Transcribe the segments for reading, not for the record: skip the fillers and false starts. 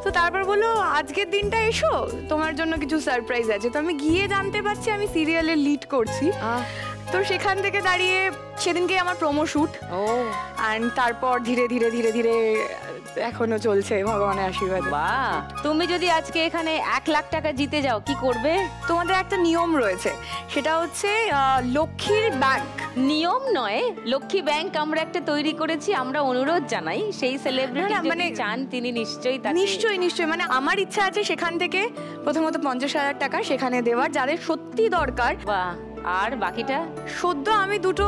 তো তারপর বললো আজকের দিনটা এসো, তোমার জন্য কিছু সারপ্রাইজ আছে। তো আমি গিয়ে জানতে পারছি আমি সিরিয়ালে লিড করছি। তো সেখান থেকে দাঁড়িয়ে সেদিনকে আমার প্রোমো শুট। অ্যান্ড তারপর ধীরে ধীরে ধীরে ধীরে এখনো চলছে ভগবানের আশীর্বাদ। বাহ, তুমি যদি আজকে এখানে 1 লাখ টাকা জিতে যাও কি করবে? তোমাদের একটা নিয়ম রয়েছে, সেটা হচ্ছে লক্ষ্মীর ব্যাংক। নিয়ম নয়, লক্ষ্মী ব্যাংক আমরা একটা তৈরি করেছি। আমরা অনুরোধ জানাই সেই সেলিব্রিটি মানে চান তিনি নিশ্চয়ই নিশ্চয়ই মানে আমার ইচ্ছা আছে সেখান থেকে প্রথমত 50,000 টাকা সেখানে দেওয়ার, যাদের সত্যি দরকার। বাহ, আর বাকিটা? সদ্য আমি দুটো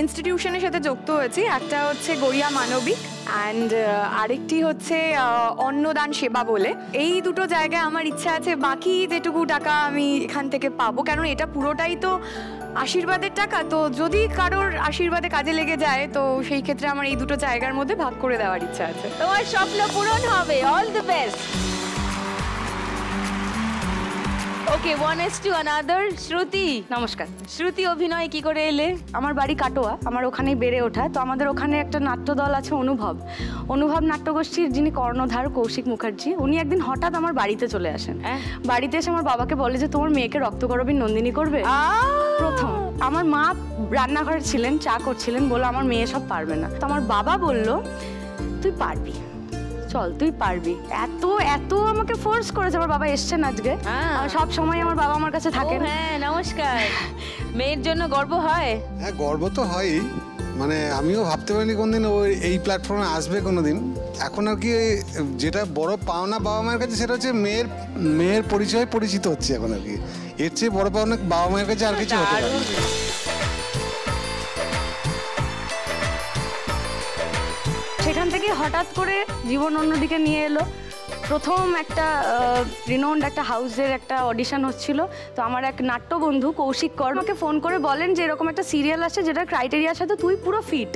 ইনস্টিটিউশনের সাথে যুক্ত হয়েছি, একটা হচ্ছে গড়িয়া মানবিক অ্যান্ড আরেকটি হচ্ছে অন্নদান সেবা বলে। এই দুটো জায়গায় আমার ইচ্ছা আছে বাকি যেটুকু টাকা আমি এখান থেকে পাবো, কারণ এটা পুরোটাই তো আশীর্বাদের টাকা। তো যদি কারোর আশীর্বাদে কাজে লেগে যায় তো সেই ক্ষেত্রে আমার এই দুটো জায়গার মধ্যে ভাগ করে দেওয়ার ইচ্ছা আছে। তোমার স্বপ্ন পূরণ হবে, all the best. Okay, one is to another. Shruti, নমস্কার। শ্রুতি, অভিনয় কি করে এলে? আমার বাড়ি কাটোয়া, আমার ওখানেই বেড়ে ওঠা। তো আমাদের ওখানে একটা নাট্যদল আছে অনুভব নাট্যগোষ্ঠীর যিনি কর্ণধার কৌশিক মুখার্জি, উনি একদিন হঠাৎ আমার বাড়িতে চলে আসেন। বাড়িতে এসে আমার বাবাকে বলে যে তোমার মেয়েকে রক্তকরবীর নন্দিনী করবে। প্রথম আমার মা রান্নাঘরে ছিলেন, চা করছিলেন, বললো আমার মেয়ে সব পারবে না। তো আমার বাবা বলল তুই পারবি, চল তুই পারবি। এত এত আমাকে ফোর্স করেছে। আমার বাবা এসছেন আজকে, সব সময় আমার বাবা আমার কাছে থাকেন। হ্যাঁ, নমস্কার। মেয়ের জন্য গর্ব হয়? হ্যাঁ, গর্ব তো হয়ই। মানে আমিও ভাবতে পারিনি কোনদিন ও এই প্ল্যাটফর্মে আসবে কোনোদিন। এখন আর কি যেটা বড় পাওনা বাবা মায়ের কাছে সেটা হচ্ছে মেয়ের পরিচয় পরিচিত হচ্ছে এখন আর কি। এর চেয়ে বড় পাওনা বাবা মায়ের কাছে আর কিছু হতে পারে না। সেখান থেকে হঠাৎ করে জীবন অন্যদিকে নিয়ে এলো। প্রথম একটা রিনাউন্ড একটা হাউসের একটা অডিশন হচ্ছিল। তো আমার এক নাট্য বন্ধু কৌশিক কর আমাকে ফোন করে বলেন যে এরকম একটা সিরিয়াল আছে যেটার ক্রাইটেরিয়ার সাথে তুই পুরো ফিট,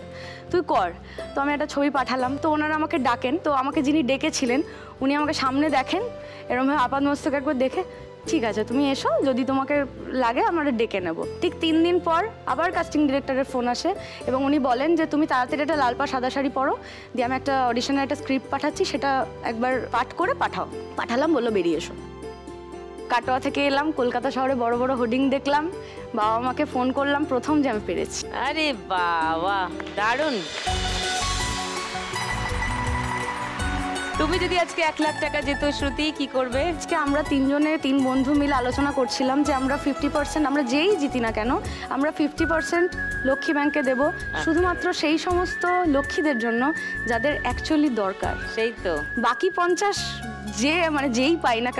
তুই কর। তো আমি একটা ছবি পাঠালাম। তো ওনারা আমাকে ডাকেন। তো আমাকে যিনি ডেকেছিলেন উনি আমাকে সামনে দেখেন, এরকমভাবে আপাতমস্তক একবার দেখে ঠিক আছে তুমি এসো, যদি তোমাকে লাগে আমরা ডেকে নেব। ঠিক 3 দিন পর আবার কাস্টিং ডিরেক্টরের ফোন আসে এবং উনি বলেন যে তুমি তাড়াতাড়ি একটা লাল পা সাদা শাড়ি পরো, দিয়ে আমি একটা অডিশনের একটা স্ক্রিপ্ট পাঠাচ্ছি, সেটা একবার পাঠ করে পাঠাও। পাঠালাম, বললো বেরিয়ে এসো। কাটোয়া থেকে এলাম, কলকাতা শহরে বড় বড় হোর্ডিং দেখলাম, বাবা মাকে ফোন করলাম, প্রথম যে আমি পেরেছি। আরে বাবা, দারুণ। তুমি যদি আজকে 1 লাখ টাকা যেত শ্রুতি কি করবে? আজকে আমরা 3 বন্ধু মিলে আলোচনা করছিলাম যে আমরা 50%, আমরা যেই জিতি না কেন আমরা 50% লক্ষ্মী ব্যাংকে দেব, শুধুমাত্র সেই সমস্ত লক্ষ্মীদের জন্য যাদের অ্যাকচুয়ালি দরকার। সেই তো, বাকি 50 যে মানে যেই পাই না